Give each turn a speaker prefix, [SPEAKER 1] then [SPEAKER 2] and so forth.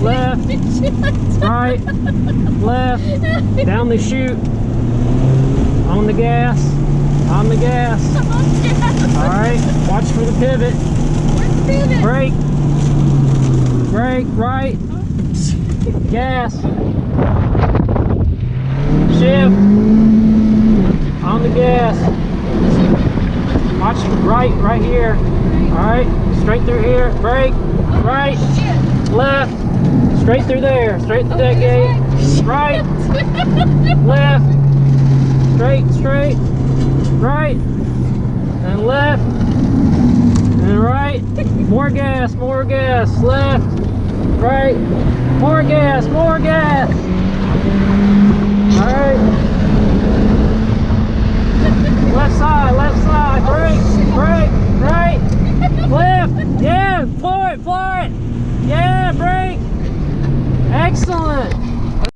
[SPEAKER 1] left, right, left, down the chute, on the gas, on the gas. Alright, watch for the pivot.
[SPEAKER 2] Where's the pivot?
[SPEAKER 1] Brake, brake, right, gas, shift, on the gas. Watch right here. Alright, straight through here, brake, right, left, straight through there, straight through that gate, right, left, straight, right, and left, and right, more gas, left, right, more gas,